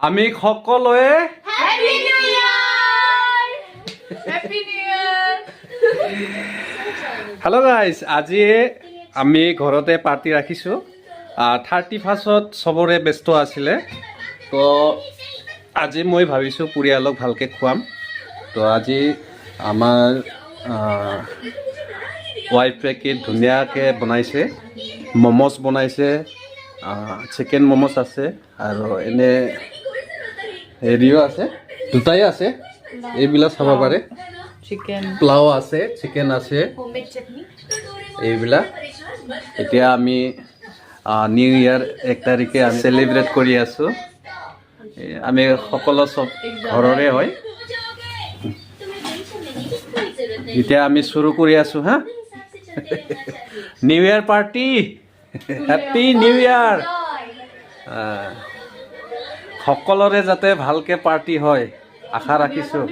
আমি সকলোৱে happy new ইয়াৰ happy new ইয়াৰ hello' guys আজি আমি ঘৰতে পাৰ্টি ৰাখিছোঁ 31st চবৰে ব্যস্ত আছিলে তো আজি মই ভাবিছোঁ পৰিয়ালক ভালকৈ খুৱাম তো আজি আমাৰ ৱাইফে কি ধুনীয়াকৈ বনাইছে মমোজ বনাইছে চিকেন মমোজ আছে আৰু এনে হেৰিও আছে দুটাই আছে এইবিলাক চাব পাৰে চিকেন পোলাও আছে চিকেন আছে হোমমেড চাটনি এইবিলাক এতিয়া আমি নিউ ইয়াৰ 1 তাৰিখে আমি চেলিব্ৰেট কৰি আছোঁ আমি সকলো চব ঘৰৰে হয় এতিয়া আমি শুৰু কৰি আছোঁ হা নিউ ইয়াৰ পাৰ্টি হেপী নিউ ইয়াৰ সকলোৰে যাতে ভালকৈ পাৰ্টি হয় আশা ৰাখিছোঁ